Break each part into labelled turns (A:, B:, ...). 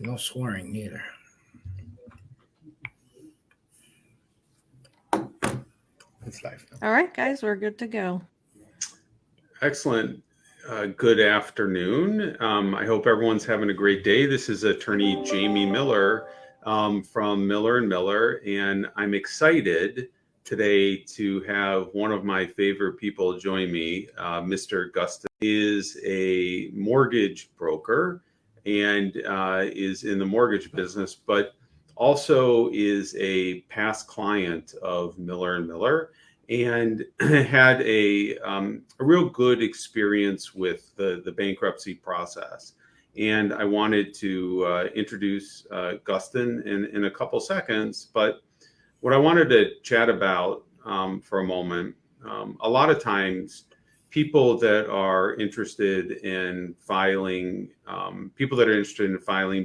A: No swearing either. It's live.
B: All right, guys, we're good to go.
C: Excellent. Good afternoon. I hope everyone's having a great day. This is attorney Jamie Miller from Miller & Miller, and I'm excited today to have one of my favorite people join me. Mr. Gustan is a mortgage broker and is in the mortgage business, but also is a past client of Miller & Miller, and had a real good experience with the bankruptcy process. And I wanted to introduce Gustan in a couple seconds, but what I wanted to chat about for a moment, a lot of times people that are interested in filing,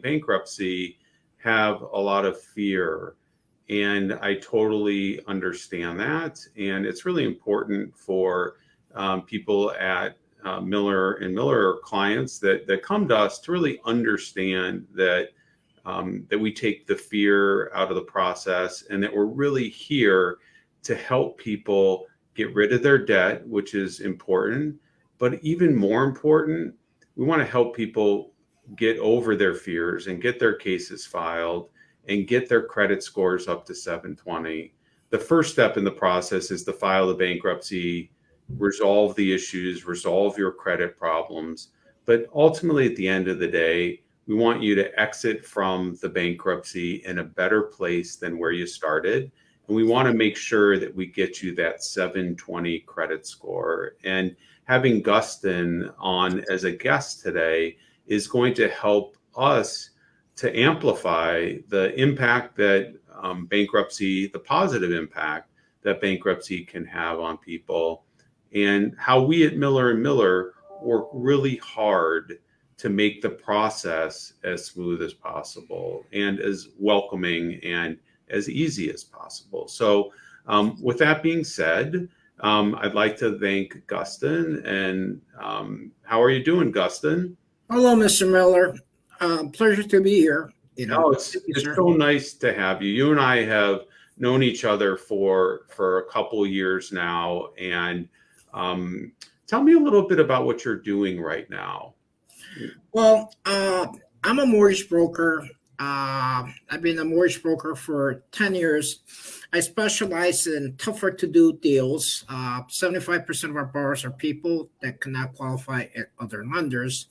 C: bankruptcy have a lot of fear. And I totally understand that. And it's really important for people at Miller & Miller, clients that come to us, to really understand that we take the fear out of the process, and that we're really here to help people get rid of their debt, which is important. But even more important, we want to help people get over their fears and get their cases filed and get their credit scores up to 720. The first step in the process is to file the bankruptcy, resolve the issues, resolve your credit problems. But ultimately, at the end of the day, we want you to exit from the bankruptcy in a better place than where you started. And we want to make sure that we get you that 720 credit score. And having Gustan on as a guest today is going to help us to amplify the impact that bankruptcy, the positive impact that bankruptcy can have on people, and how we at Miller & Miller work really hard to make the process as smooth as possible and as welcoming and as easy as possible. So with that being said, I'd like to thank Gustan. And how are you doing, Gustan?
A: Hello, Mr. Miller. Pleasure to be here.
C: It's so nice to have you. You and I have known each other for a couple of years now. And tell me a little bit about what you're doing right now.
A: Well, I'm a mortgage broker. I've been a mortgage broker for 10 years. I specialize in tougher to do deals. 75% of our borrowers are people that cannot qualify at other lenders.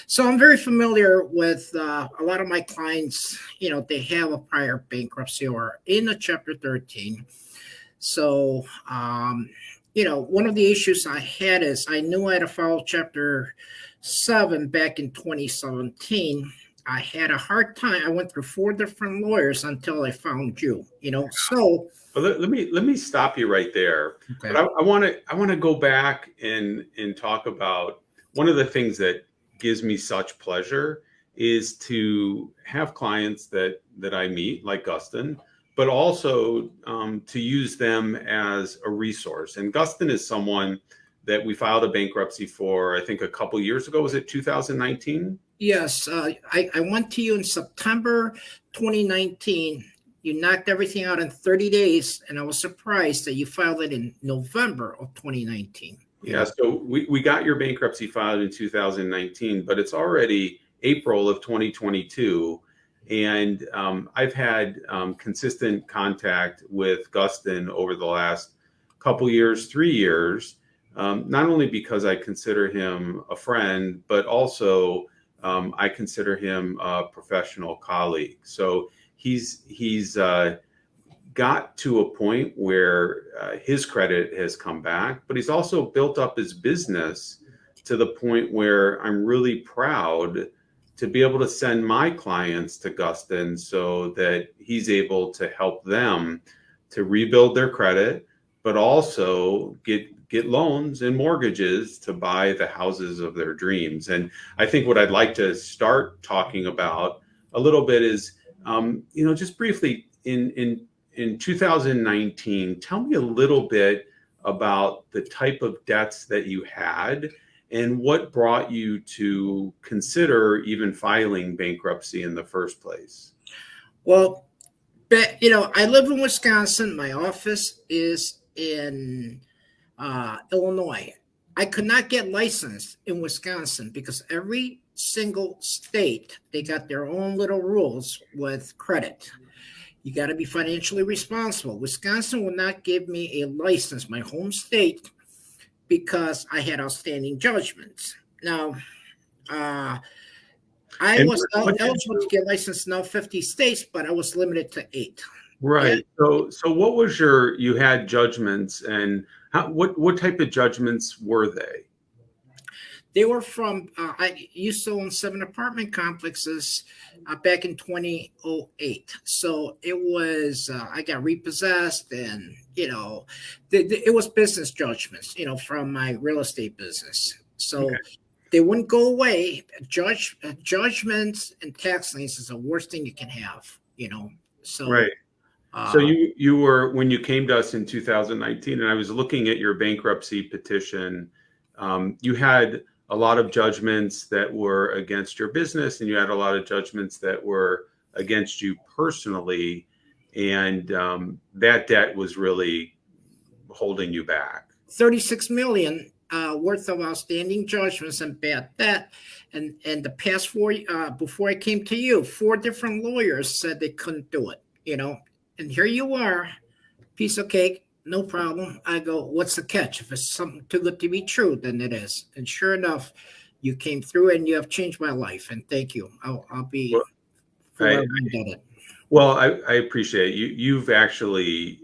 A: So I'm very familiar with a lot of my clients. They have a prior bankruptcy or in a Chapter 13. So, one of the issues I had is I knew I had to file Chapter 7 back in 2017. I had a hard time. I went through 4 different lawyers until I found you. So
C: let me stop you right there. Okay. But I want to go back and talk about one of the things that gives me such pleasure is to have clients that I meet, like Gustan, but also to use them as a resource. And Gustan is someone that we filed a bankruptcy for, I think, a couple years ago. Was it 2019?
A: Yes. I went to you in September 2019. You knocked everything out in 30 days, and I was surprised that you filed it in November of 2019.
C: Yeah, so we got your bankruptcy filed in 2019, but it's already April of 2022. And I've had consistent contact with Gustan over the last couple years, 3 years, not only because I consider him a friend, but also I consider him a professional colleague. So he's got to a point where his credit has come back, but he's also built up his business to the point where I'm really proud to be able to send my clients to Gustan so that he's able to help them to rebuild their credit, but also get loans and mortgages to buy the houses of their dreams. And I think what I'd like to start talking about a little bit is, just briefly in 2019, tell me a little bit about the type of debts that you had and what brought you to consider even filing bankruptcy in the first place?
A: Well, but I live in Wisconsin. My office is in Illinois. I could not get licensed in Wisconsin because every single state, they got their own little rules with credit. You got to be financially responsible. Wisconsin will not give me a license, my home state, because I had outstanding judgments. Now, uh, I
C: And
A: was
C: what did
A: eligible to get licensed in all 50 states, but I was limited to 8. And
C: Right. So what was you had judgments, and what type of judgments were they?
A: they were from, I used to own 7 apartment complexes back in 2008. So it was, I got repossessed and, it was business judgments, from my real estate business. So
C: Okay.
A: they wouldn't go away. Judgments and tax liens is the worst thing you can have. So,
C: Right. So
A: uh,
C: you were, when you came to us in 2019, and I was looking at your bankruptcy petition, you had a lot of judgments that were against your business, and you had a lot of judgments that were against you personally, and that debt was really holding you back.
A: 36 million worth of outstanding judgments and bad debt. And the past 4, before I came to you, 4 different lawyers said they couldn't do it. And here you are, piece of cake, no problem. I go, what's the catch? If it's something too good to be true, then it is. And sure enough, you came through and you have changed my life. And thank you. I'll be
C: Well,
A: forever
C: I,
A: indebted.
C: Well, I appreciate you. You've actually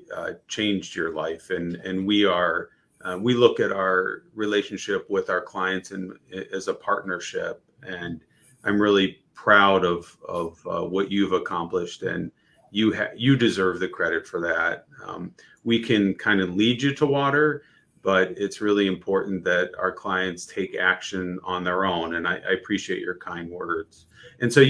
C: changed your life, and we look at our relationship with our clients and as a partnership. And I'm really proud of what you've accomplished, and you deserve the credit for that. We can kind of lead you to water, but it's really important that our clients take action on their own. And I appreciate your kind words. And so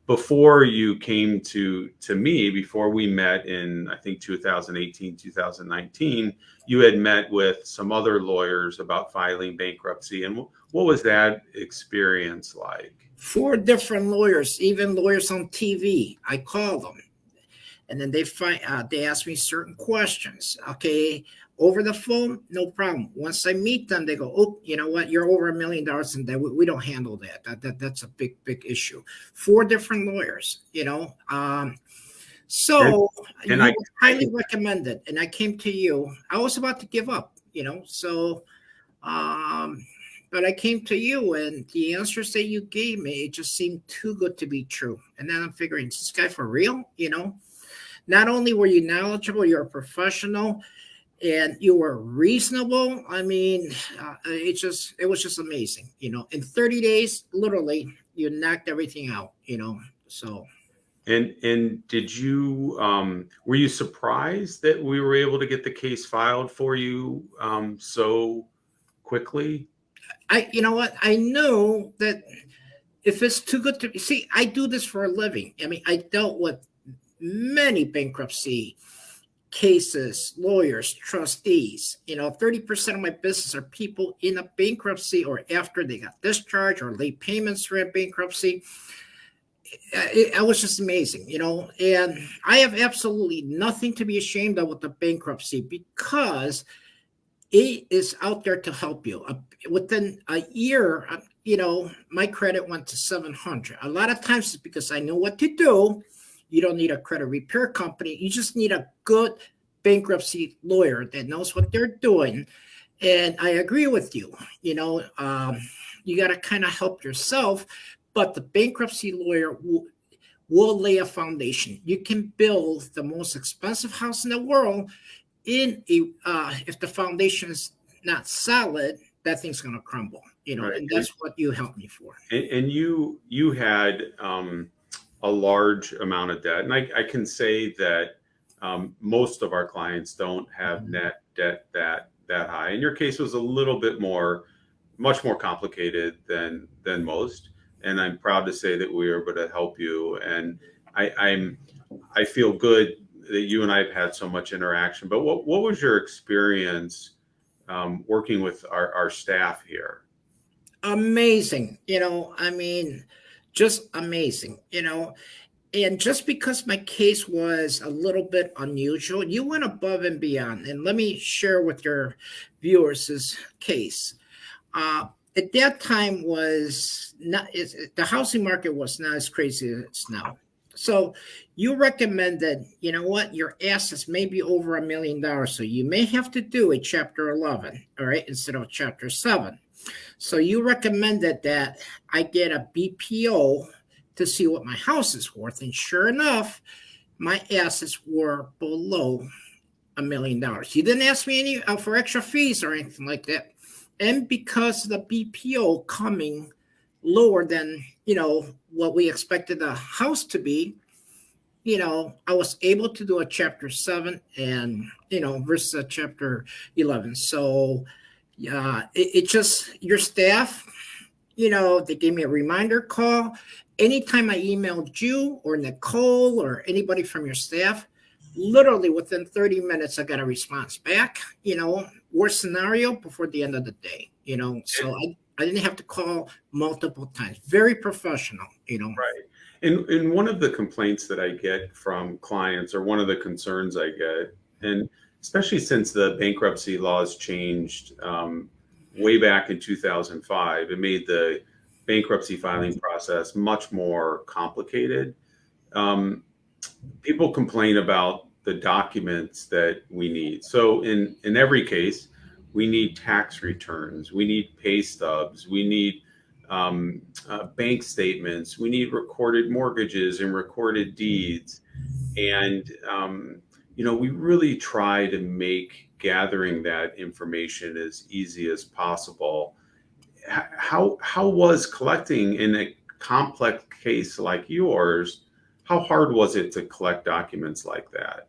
C: before you came to me, before we met in, I think, 2018, 2019, you had met with some other lawyers about filing bankruptcy. And what was that experience like?
A: 4 different lawyers, even lawyers on TV. I call them. And then they ask me certain questions. Okay, over the phone, no problem. Once I meet them, they go, "Oh, you know what? You're over $1 million in debt. We don't handle that. That's a big issue." 4 different lawyers. So
C: And
A: you
C: I,
A: were highly recommended, and I came to you. I was about to give up. So, but I came to you, and the answers that you gave me, it just seemed too good to be true. And then I'm figuring, is this guy for real? Not only were you knowledgeable, you're a professional, and you were reasonable. I mean, it was just amazing. In 30 days, literally, you knocked everything out. So.
C: and did you were you surprised that we were able to get the case filed for you so quickly?
A: You know what? I know that if it's too good to see, I do this for a living. I mean, I dealt with many bankruptcy cases, lawyers, trustees. 30% of my business are people in a bankruptcy or after they got discharged or late payments for bankruptcy. It was just amazing. And I have absolutely nothing to be ashamed of with the bankruptcy because it is out there to help you. Within a year, my credit went to 700. A lot of times it's because I know what to do. You don't need a credit repair company. You just need a good bankruptcy lawyer that knows what they're doing. And I agree with you. You got to kind of help yourself, but the bankruptcy lawyer will lay a foundation. You can build the most expensive house in the world if the foundation is not solid, that thing's going to crumble.
C: Right.
A: And that's what you helped me for.
C: And you had a large amount of debt, and I can say that most of our clients don't have net debt that high. And your case was a little bit much more complicated than most. And I'm proud to say that we were able to help you. And I feel good that you and I have had so much interaction. But what was your experience working with our staff here?
A: amazing. Just amazing. And just because my case was a little bit unusual, you went above and beyond. And let me share with your viewers this case. Uh, at that time was not the housing market was not as crazy as it's now. So you recommended, you know what, your assets may be over $1 million. So you may have to do a chapter 11, all right, instead of chapter 7. So you recommended that I get a BPO to see what my house is worth. And sure enough, my assets were below $1 million. You didn't ask me any for extra fees or anything like that. And because the BPO coming lower than, what we expected the house to be, I was able to do a chapter 7 and, versus a chapter 11. So, yeah, it just, your staff, they gave me a reminder call. Anytime I emailed you or Nicole or anybody from your staff, literally within 30 minutes, I got a response back, worst scenario before the end of the day, so I didn't have to call multiple times. Very professional,
C: Right. And one of the complaints that I get from clients, or one of the concerns I get, and especially since the bankruptcy laws changed way back in 2005, it made the bankruptcy filing process much more complicated. People complain about the documents that we need. So in every case, we need tax returns, we need pay stubs, we need bank statements, we need recorded mortgages and recorded deeds. And, we really try to make gathering that information as easy as possible. How was collecting in a complex case like yours? How hard was it to collect documents like that?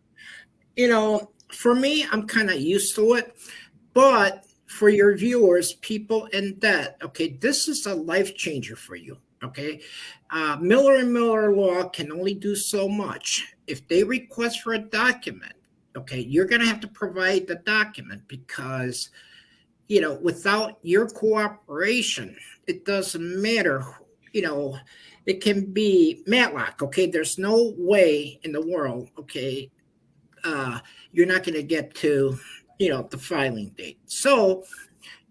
A: For me, I'm kind of used to it, but for your viewers, people in debt, okay, this is a life changer for you. Okay, Miller and Miller law can only do so much. If they request for a document, okay, you're going to have to provide the document because, without your cooperation, it doesn't matter. It can be Matlock. Okay, there's no way in the world. Okay, you're not going to get to, the filing date. So,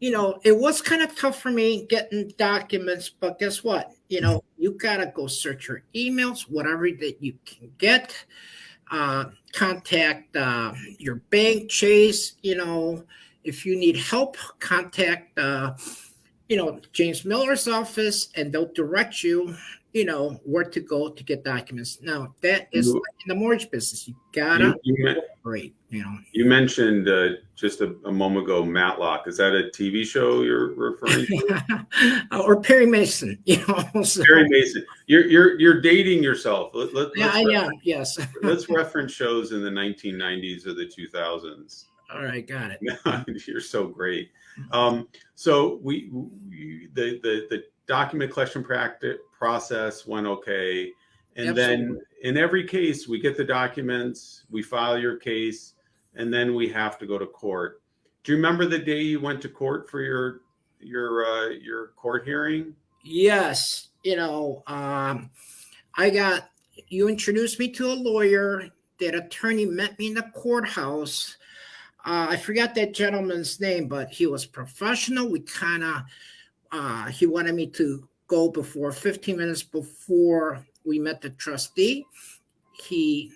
A: it was kind of tough for me getting documents, but guess what? You got to go search your emails, whatever that you can get. Contact your bank, Chase. If you need help, contact, James Miller's office, and they'll direct you, where to go to get documents. Now, that is like in the mortgage business. You gotta cooperate,
C: You mentioned just a moment ago Matlock. Is that a TV show you're referring to?
A: Or Perry Mason, so.
C: Perry Mason. You're dating yourself.
A: Yes.
C: Let's reference shows in the 1990s or the 2000s.
A: All right, got it.
C: You're so great. So the document collection process went okay. And
A: Absolutely.
C: then in every case, we get the documents, we file your case, and then we have to go to court. Do you remember the day you went to court for your court hearing?
A: Yes. You introduced me to a lawyer. That attorney met me in the courthouse. I forgot that gentleman's name, but he was professional. We kind of, he wanted me to go 15 minutes before we met the trustee. He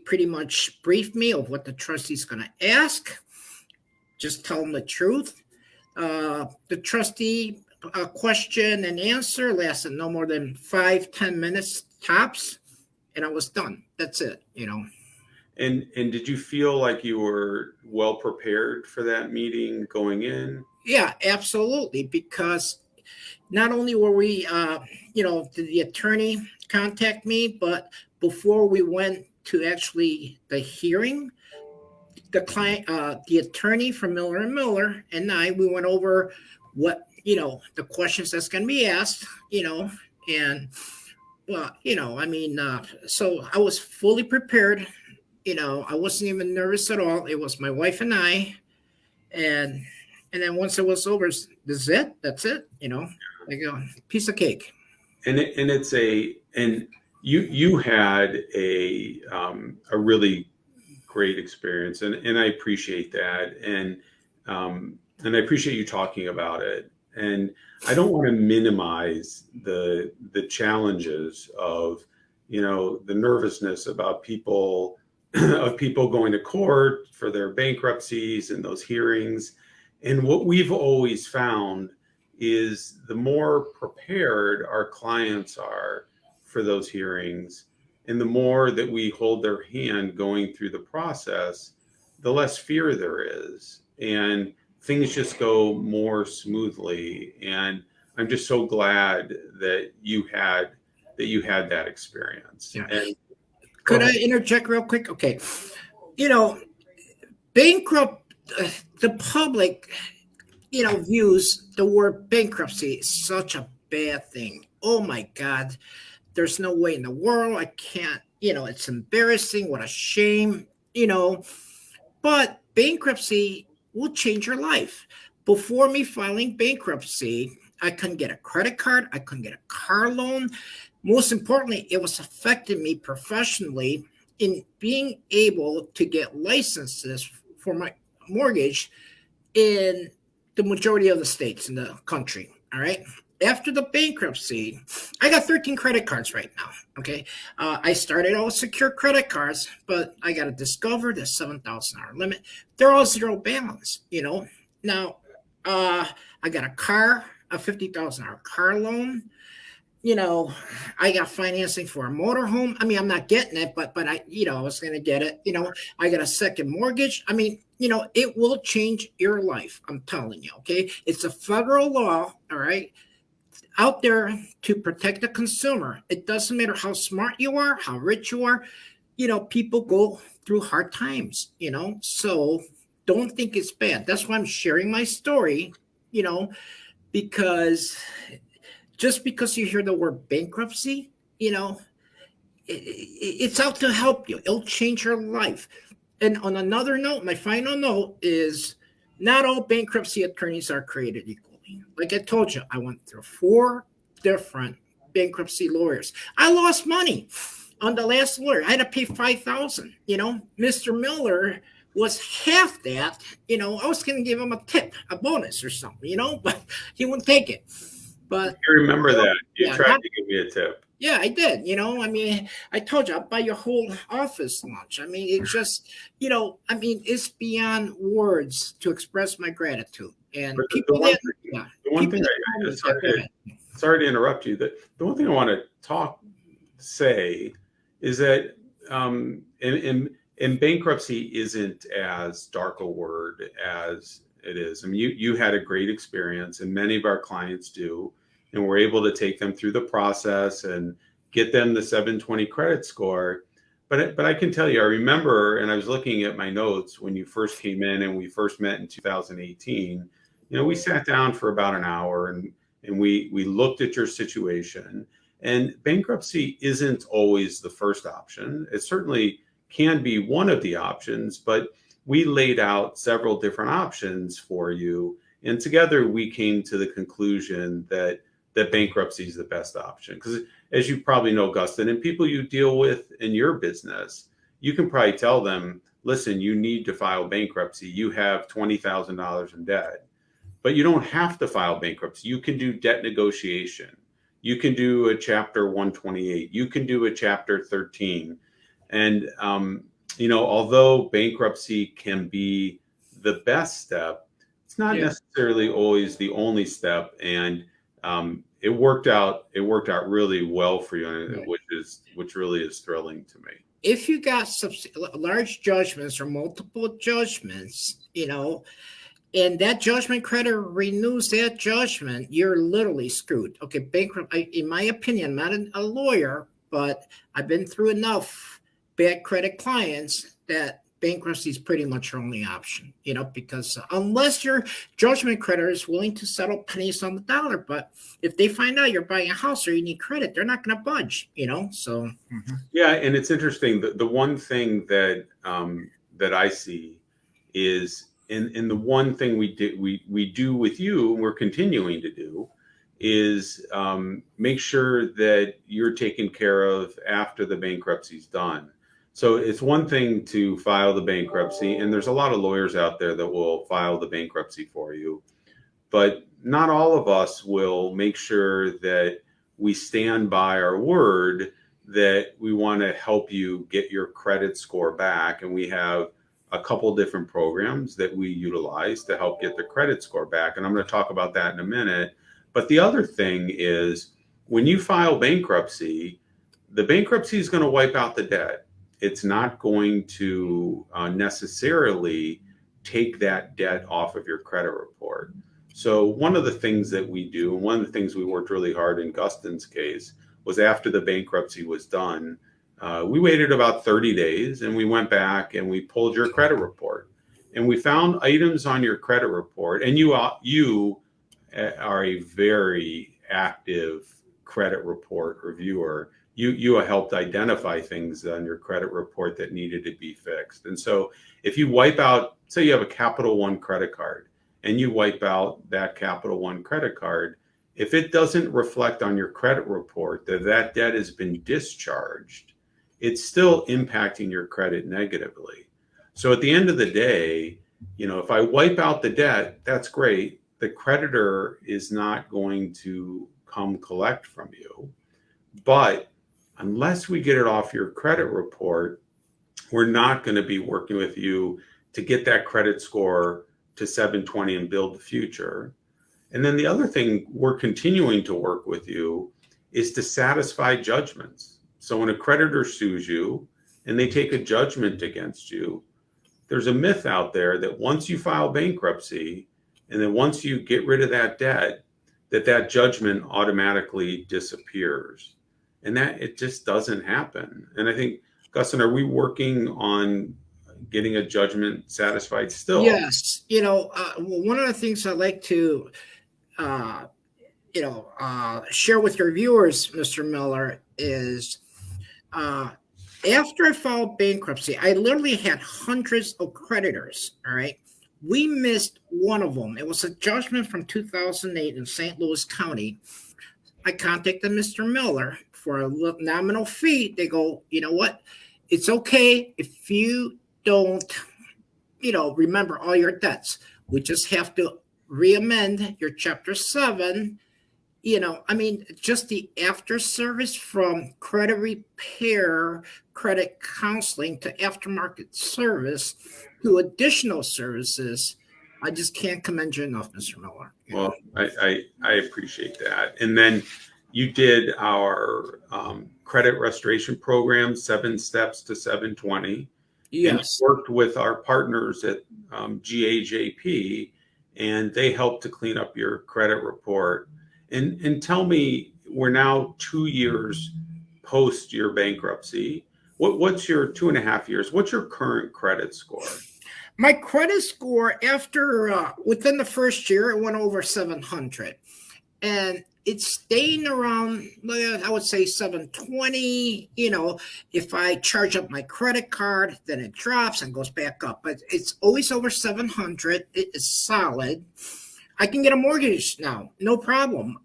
A: pretty much briefed me of what the trustee's going to ask. Just tell him the truth. The trustee question and answer lasted no more than 5-10 minutes tops, and I was done. That's it,
C: And did you feel like you were well prepared for that meeting going in?
A: Yeah, absolutely. Because not only were we, did the attorney contact me, but before we went to actually the hearing, the client, the attorney from Miller and Miller and we went over what, the questions that's going to be asked, and, so I was fully prepared. I wasn't even nervous at all. It was my wife and I, and, And then once it was over, this is it. That's it. Like a piece of cake.
C: And you had a really great experience, and I appreciate that, and I appreciate you talking about it. And I don't want to minimize the challenges of the nervousness about people going to court for their bankruptcies and those hearings. And what we've always found is the more prepared our clients are for those hearings, and the more that we hold their hand going through the process, the less fear there is, and things just go more smoothly. And I'm just so glad that you had that experience.
A: Yeah.
C: And
A: could I interject real quick? Okay. Bankrupt, the public, views the word bankruptcy as such a bad thing. Oh my God. There's no way in the world. I can't, it's embarrassing. What a shame, but bankruptcy will change your life. Before me filing bankruptcy, I couldn't get a credit card. I couldn't get a car loan. Most importantly, it was affecting me professionally in being able to get licenses for my mortgage in the majority of the states in the country. All right. After the bankruptcy, I got 13 credit cards right now. Okay. I started all secure credit cards, but I got to discover the $7,000 limit. They're all zero balance, Now, I got a car, a $50,000 car loan. I got financing for a motorhome. I mean, I'm not getting it, but I, I was going to get it. I got a second mortgage. I mean, it will change your life. I'm telling you. Okay. It's a federal law. All right. Out there to protect the consumer. It doesn't matter how smart you are, how rich you are. People go through hard times, so don't think it's bad. That's why I'm sharing my story, because just because you hear the word bankruptcy, it's out to help you. It'll change your life. And on another note, my final note is not all bankruptcy attorneys are created equally. Like I told you, I went through 4 different bankruptcy lawyers. I lost money on the last lawyer. I had to pay $5,000. Mr. Miller was half that. I was going to give him a tip, a bonus or something, but he wouldn't take it. But
C: I remember that. You tried to give me a tip.
A: Yeah, I did. I mean, I told you I'll buy your whole office lunch. I mean, it's just, it's beyond words to express my gratitude. And
C: sorry to interrupt you. The one thing I want to say is that and bankruptcy isn't as dark a word as it is. I mean, you had a great experience, and many of our clients do, and we're able to take them through the process and get them the 720 credit score. But I can tell you, I remember, and I was looking at my notes when you first came in and we first met in 2018. We sat down for about an hour and we looked at your situation. And bankruptcy isn't always the first option. It certainly can be one of the options, but we laid out several different options for you. And together we came to the conclusion that bankruptcy is the best option. Because as you probably know, Gustan, and people you deal with in your business, you can probably tell them, listen, you need to file bankruptcy. You have $20,000 in debt, but you don't have to file bankruptcy. You can do debt negotiation. You can do a Chapter 128. You can do a Chapter 13. And, although bankruptcy can be the best step, it's not necessarily always the only step. And it worked out really well for you, which really is thrilling to me.
A: If you got large judgments or multiple judgments, and that judgment creditor renews that judgment, you're literally screwed. Okay, bankrupt. In my opinion, I'm not a lawyer, but I've been through enough bad credit clients that bankruptcy is pretty much your only option, because unless your judgment creditor is willing to settle pennies on the dollar, but if they find out you're buying a house or you need credit, they're not going to budge, so.
C: Yeah. And it's interesting. The one thing that I see is and the one thing we do with you, and we're continuing to do, is make sure that you're taken care of after the bankruptcy's done. So it's one thing to file the bankruptcy, and there's a lot of lawyers out there that will file the bankruptcy for you, but not all of us will make sure that we stand by our word that we want to help you get your credit score back. And we have a couple different programs that we utilize to help get the credit score back. And I'm going to talk about that in a minute. But the other thing is, when you file bankruptcy, the bankruptcy is going to wipe out the debt. It's not going to necessarily take that debt off of your credit report. So one of the things that we do, and one of the things we worked really hard in Gustan's case, was after the bankruptcy was done, we waited about 30 days and we went back and we pulled your credit report. And we found items on your credit report, and you are a very active credit report reviewer. You helped identify things on your credit report that needed to be fixed. And so if you wipe out, say you have a Capital One credit card, and you wipe out that Capital One credit card, if it doesn't reflect on your credit report that that debt has been discharged, it's still impacting your credit negatively. So at the end of the day, if I wipe out the debt, that's great. The creditor is not going to come collect from you. But unless we get it off your credit report, we're not going to be working with you to get that credit score to 720 and build the future. And then the other thing we're continuing to work with you is to satisfy judgments. So when a creditor sues you and they take a judgment against you, there's a myth out there that once you file bankruptcy and then once you get rid of that debt, that judgment automatically disappears. And that it just doesn't happen. And I think, Gustan, are we working on getting a judgment satisfied still?
A: Yes. One of the things I like to, share with your viewers, Mr. Miller, is after I filed bankruptcy, I literally had hundreds of creditors. All right. We missed one of them. It was a judgment from 2008 in St. Louis County. I contacted Mr. Miller for a nominal fee. They go, you know what? It's okay if you don't, remember all your debts. We just have to re-amend your Chapter 7. Just the after service from credit repair, credit counseling to aftermarket service to additional services. I just can't commend you enough, Mr. Miller.
C: Well, I appreciate that. And then you did our credit restoration program, 7 Steps to 720.
A: Yes.
C: And worked with our partners at GAJP, and they helped to clean up your credit report. And tell me, we're now 2 years post your bankruptcy. What's your 2.5 years? What's your current credit score?
A: My credit score within the first year, it went over 700. And it's staying around, I would say 720. If I charge up my credit card, then it drops and goes back up. But it's always over 700. It is solid. I can get a mortgage now, no problem.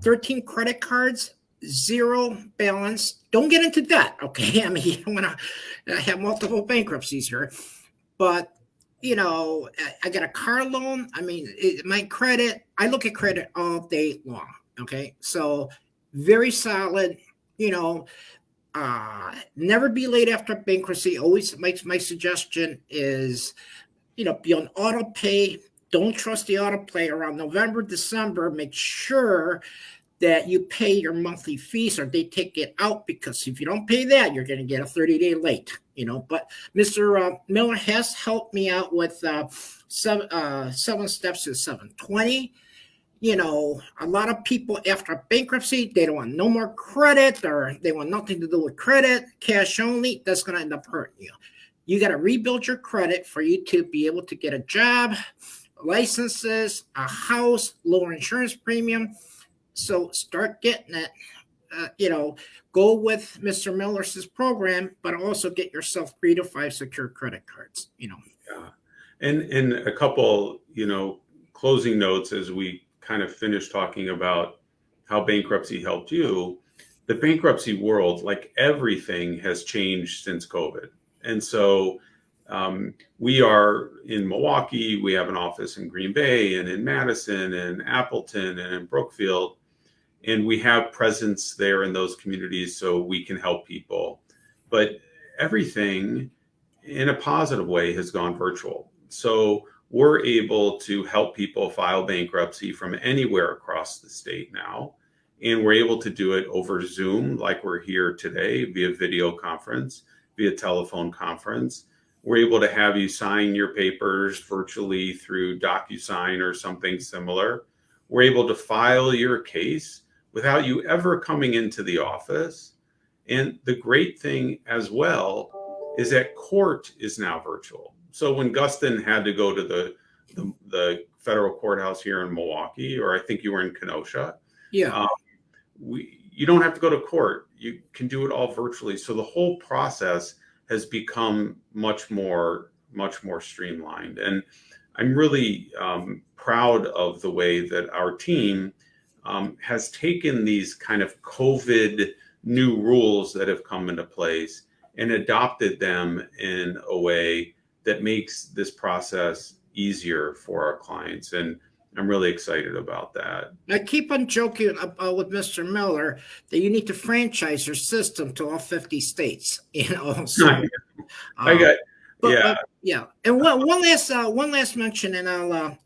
A: 13 credit cards, 0 balance. Don't get into debt, okay? You don't want to have multiple bankruptcies here. But I got a car loan. My credit, I look at credit all day long. Okay. So very solid, never be late after bankruptcy. Always my suggestion is, be on auto pay. Don't trust the auto pay around November, December. Make sure that you pay your monthly fees or they take it out, because if you don't pay that, you're going to get a 30-day late, But Mr. Miller has helped me out with 7 Steps to 720. A lot of people after bankruptcy, they don't want no more credit, or they want nothing to do with credit, cash only. That's going to end up hurting you. You got to rebuild your credit for you to be able to get a job, licenses, a house, lower insurance premium. So start getting it go with Mr. Miller's program, but also get yourself 3 to 5 secure credit cards.
C: Yeah. And a couple, closing notes as we kind of finish talking about how bankruptcy helped you. The bankruptcy world, like everything, has changed since COVID. And so we are in Milwaukee, we have an office in Green Bay and in Madison and Appleton and in Brookfield, and we have presence there in those communities so we can help people. But everything in a positive way has gone virtual. So we're able to help people file bankruptcy from anywhere across the state now. And we're able to do it over Zoom, like we're here today, via video conference, via telephone conference. We're able to have you sign your papers virtually through DocuSign or something similar. We're able to file your case without you ever coming into the office. And the great thing as well is that court is now virtual. So when Gustan had to go to the federal courthouse here in Milwaukee, or I think you were in Kenosha,
A: Yeah.
C: You don't have to go to court. You can do it all virtually. So the whole process has become much more streamlined. And I'm really proud of the way that our team has taken these kind of COVID new rules that have come into place and adopted them in a way that makes this process easier for our clients. And I'm really excited about that.
A: I keep on joking with Mr. Miller that you need to franchise your system to all 50 states. So,
C: I got, yeah.
A: Yeah. And one last mention, and I'll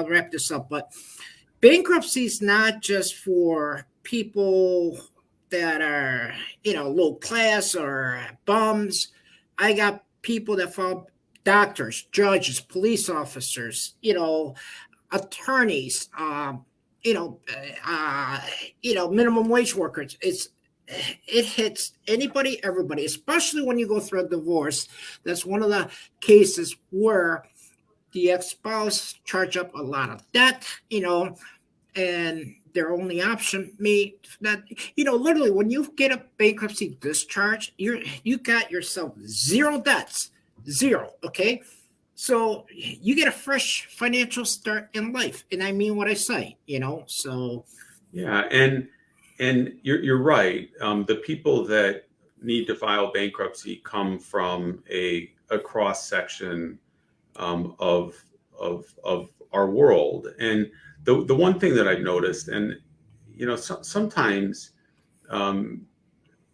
A: wrap this up. But bankruptcy is not just for people that are, low class or bums. I got people that file, doctors, judges, police officers, attorneys, minimum wage workers. It hits anybody, everybody, especially when you go through a divorce. That's one of the cases where the ex-spouse charge up a lot of debt, and their only option literally when you get a bankruptcy discharge, you got yourself zero debts. Zero. Okay. So you get a fresh financial start in life. And I mean what I say, so.
C: Yeah. And you're right. The people that need to file bankruptcy come from a cross section of our world. And the one thing that I've noticed, and, sometimes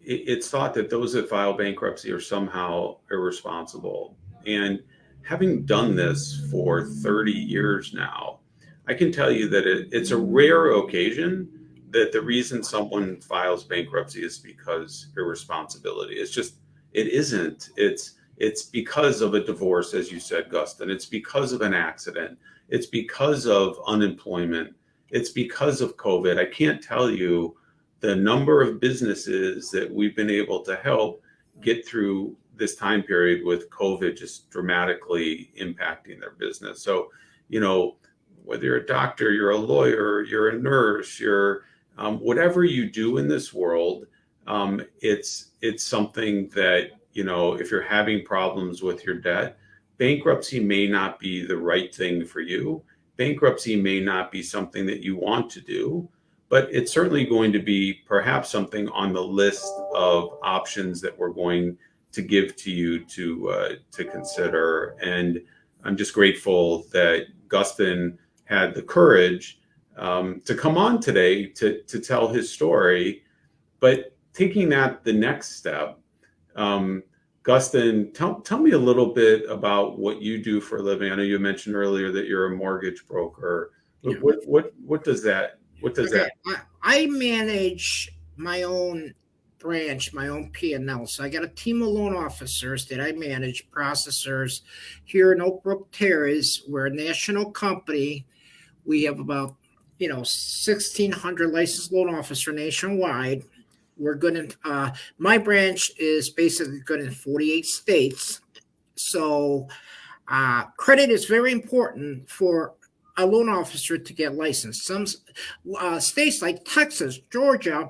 C: it's thought that those that file bankruptcy are somehow irresponsible. And having done this for 30 years now, I can tell you that it's a rare occasion that the reason someone files bankruptcy is because irresponsibility. It isn't. It's because of a divorce, as you said, Gustan. It's because of an accident. It's because of unemployment. It's because of COVID. I can't tell you the number of businesses that we've been able to help get through this time period with COVID just dramatically impacting their business. So, whether you're a doctor, you're a lawyer, you're a nurse, you're whatever you do in this world, it's something that, if you're having problems with your debt, bankruptcy may not be the right thing for you. Bankruptcy may not be something that you want to do, but it's certainly going to be perhaps something on the list of options that we're going to give to you to consider. And I'm just grateful that Gustan had the courage to come on today to tell his story. But taking that the next step, Gustan, tell me a little bit about what you do for a living. I know you mentioned earlier that you're a mortgage broker.
A: Yeah.
C: What does that?
A: I manage my own branch, my own P&L. So I got a team of loan officers that I manage, processors here in Oak Brook Terrace. We're a national company. We have about 1,600 licensed loan officers nationwide. We're good in my branch is basically good in 48 states. So credit is very important for a loan officer to get licensed. Some states like Texas, Georgia,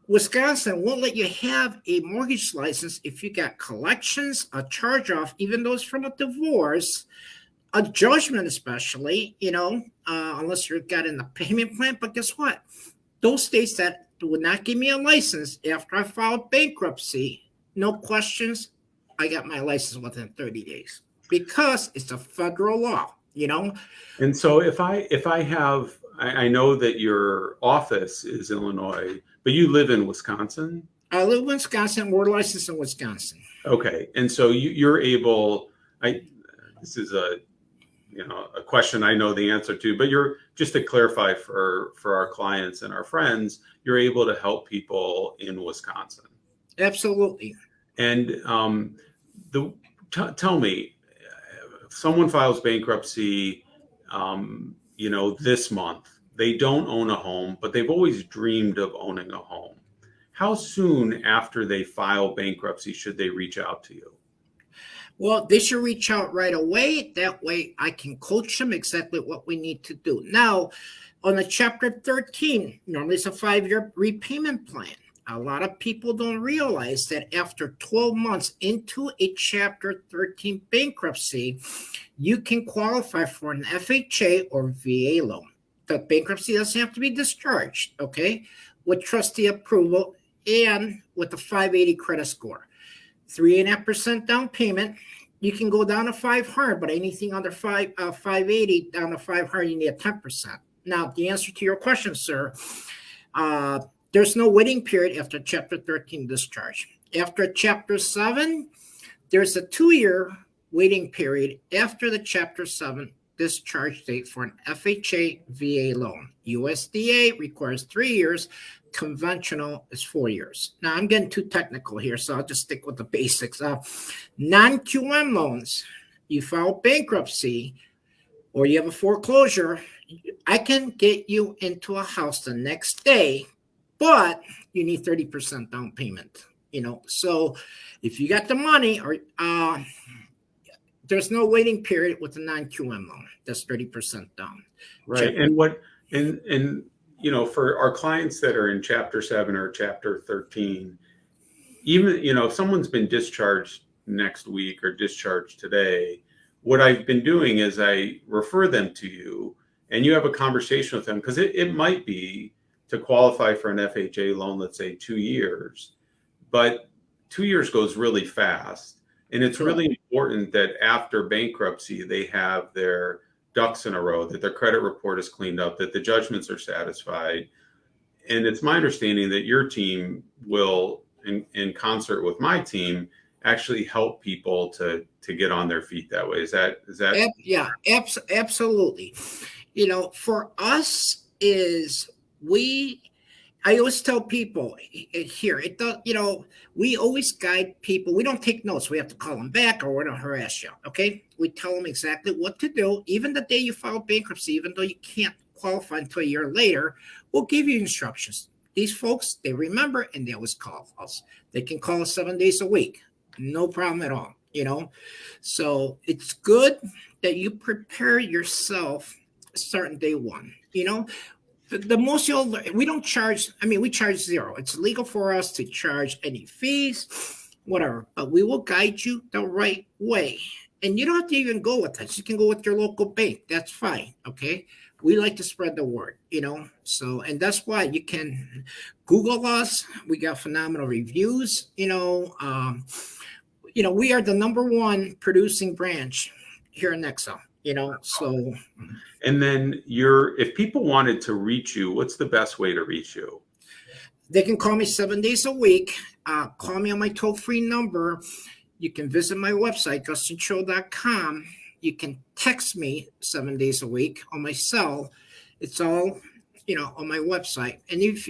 A: Wisconsin won't let you have a mortgage license if you got collections, a charge off, even those from a divorce, a judgment, especially, unless you're got in the payment plan. But guess what? Those states that would not give me a license after I filed bankruptcy, no questions, I got my license within 30 days because it's a federal law.
C: And so if I have, I know that your office is Illinois, but you live in Wisconsin.
A: I live in Wisconsin. We're licensed in Wisconsin.
C: Okay, and so you're able. This is a question I know the answer to, but you're, just to clarify for our clients and our friends, you're able to help people in Wisconsin.
A: Absolutely.
C: And tell me, if someone files bankruptcy, this month, they don't own a home, but they've always dreamed of owning a home. How soon after they file bankruptcy should they reach out to you?
A: Well, they should reach out right away. That way I can coach them exactly what we need to do. Now, on the Chapter 13, normally it's a 5-year repayment plan. A lot of people don't realize that after 12 months into a Chapter 13 bankruptcy, you can qualify for an FHA or VA loan. The bankruptcy doesn't have to be discharged, okay, with trustee approval and with a 580 credit score. 3.5% down payment. You can go down to 500, but anything under 580 down to 500, you need a 10%. Now, the answer to your question, sir, there's no waiting period after Chapter 13 discharge. After Chapter 7, there's a 2-year waiting period after the Chapter 7 discharge date for an FHA VA loan. USDA requires 3 years. Conventional is 4 years. Now, I'm getting too technical here, so I'll just stick with the basics. Non-QM loans, you file bankruptcy or you have a foreclosure, I can get you into a house the next day, but you need 30% down payment. So if you got the money, or there's no waiting period with a non-QM loan. That's 30% down.
C: Right. And for our clients that are in Chapter 7 or Chapter 13, even, if someone's been discharged next week or discharged today, what I've been doing is I refer them to you and you have a conversation with them, because it might be to qualify for an FHA loan, let's say 2 years, but 2 years goes really fast. And it's really important that after bankruptcy, they have their ducks in a row, that their credit report is cleaned up, that the judgments are satisfied. And it's my understanding that your team will, in concert with my team, actually help people to get on their feet that way. Is that?
A: Yeah, absolutely. For us I always tell people here, we always guide people. We don't take notes. We have to call them back or we're going to harass you. Okay. We tell them exactly what to do. Even the day you file bankruptcy, even though you can't qualify until a year later, we'll give you instructions. These folks, they remember and they always call us. They can call us 7 days a week. No problem at all. So it's good that you prepare yourself starting day one. The most we don't charge, we charge zero. It's legal for us to charge any fees, whatever, but we will guide you the right way. And you don't have to even go with us. You can go with your local bank. That's fine. Okay. We like to spread the word, so, and that's why you can Google us. We got phenomenal reviews, we are the #1 producing branch here in Nexo. So.
C: And then if people wanted to reach you, what's the best way to reach you?
A: They can call me 7 days a week. Call me on my toll-free number. You can visit my website, gustanshow.com. You can text me 7 days a week on my cell. It's all, on my website. And if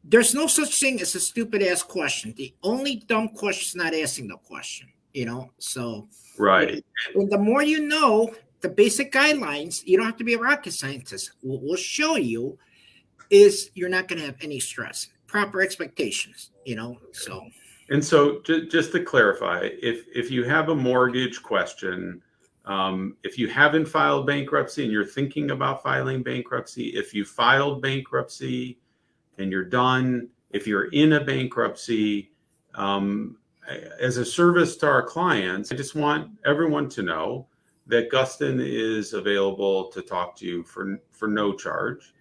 A: there's no such thing as a stupid ass question. The only dumb question is not asking the question, so.
C: Right.
A: And the more the basic guidelines, you don't have to be a rocket scientist. What we'll show you is you're not going to have any stress, proper expectations, so.
C: And so just to clarify, if you have a mortgage question, if you haven't filed bankruptcy and you're thinking about filing bankruptcy, if you filed bankruptcy and you're done. If you're in a bankruptcy, as a service to our clients, I just want everyone to know that Gustan is available to talk to you for no charge,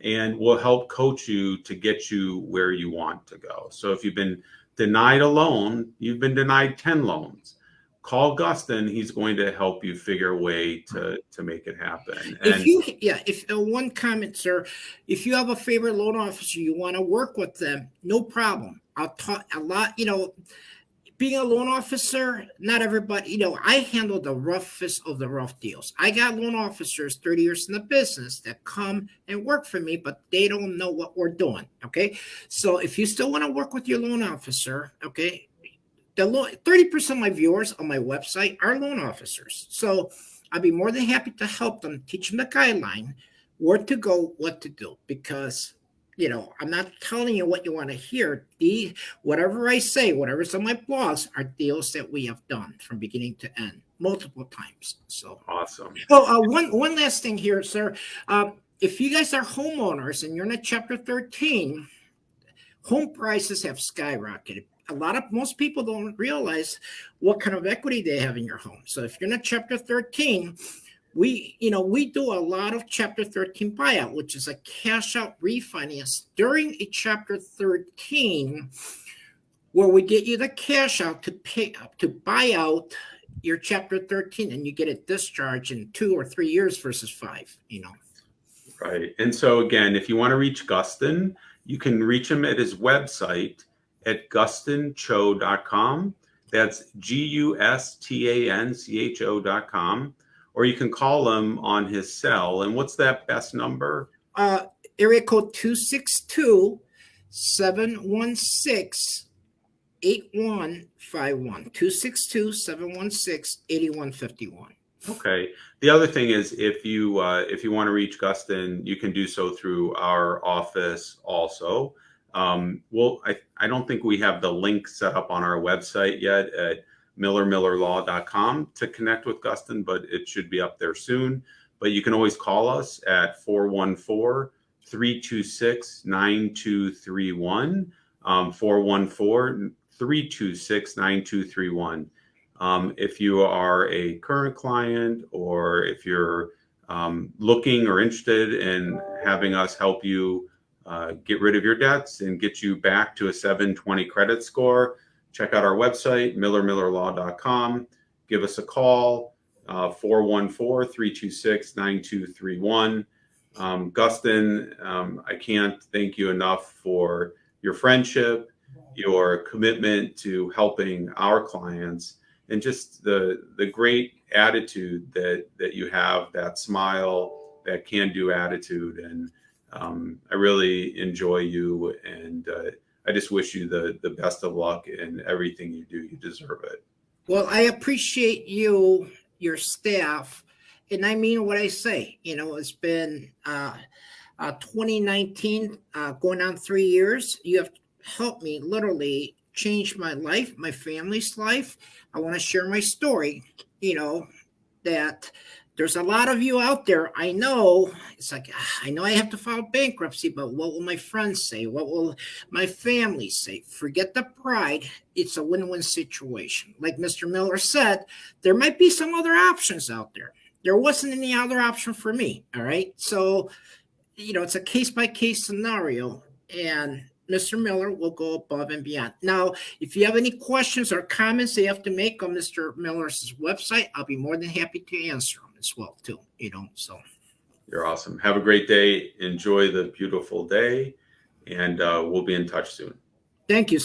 C: and will help coach you to get you where you want to go. So if you've been denied a loan, you've been denied 10 loans, call Gustan. He's going to help you figure a way to make it happen.
A: If one comment, sir, if you have a favorite loan officer, you want to work with them, no problem. I'll talk a lot, being a loan officer, not everybody, I handle the roughest of the rough deals. I got loan officers 30 years in the business that come and work for me, but they don't know what we're doing. Okay. So if you still want to work with your loan officer, okay, 30% of my viewers on my website are loan officers. So I'd be more than happy to help them, teach them the guideline, where to go, what to do, because I'm not telling you what you want to hear. Whatever I say, whatever's on my blogs are deals that we have done from beginning to end multiple times. So
C: awesome.
A: One last thing here, sir. If you guys are homeowners and you're in a Chapter 13, home prices have skyrocketed. Most people don't realize what kind of equity they have in your home. So if you're in a Chapter 13, we do a lot of Chapter 13 buyout, which is a cash out refinance during a Chapter 13, where we get you the cash out to buy out your Chapter 13, and you get it discharged in 2 or 3 years versus 5.
C: Right. And so again, if you want to reach Gustan, you can reach him at his website at gustancho.com. That's GUSTANCHO.com. Or you can call him on his cell. And what's that best number?
A: Area code 262-716-8151. 262-716-8151.
C: Okay. The other thing is, if you want to reach Gustan, you can do so through our office also. I don't think we have the link set up on our website yet at millerlaw.com to connect with Gustan, but it should be up there soon. But you can always call us at 414-326-9231, 414-326-9231. If you are a current client, or if you're looking or interested in having us help you get rid of your debts and get you back to a 720 credit score, check out our website, millerlaw.com. Give us a call, 414-326-9231. Gustan, I can't thank you enough for your friendship, your commitment to helping our clients, and just the great attitude that you have, that smile, that can-do attitude. And I really enjoy you, and I just wish you the best of luck in everything you do. You deserve it.
A: Well, I appreciate you, your staff, and I mean what I say. It's been 2019, going on 3 years. You have helped me literally change my life, my family's life. I want to share my story, that there's a lot of you out there. I know it's like, I know I have to file bankruptcy, but what will my friends say? What will my family say? Forget the pride. It's a win-win situation. Like Mr. Miller said, there might be some other options out there. There wasn't any other option for me. All right. So, it's a case-by-case scenario, and Mr. Miller will go above and beyond. Now, if you have any questions or comments they have to make on Mr. Miller's website, I'll be more than happy to answer them as well, too. So
C: you're awesome. Have a great day. Enjoy the beautiful day, and we'll be in touch soon.
A: Thank you, sir.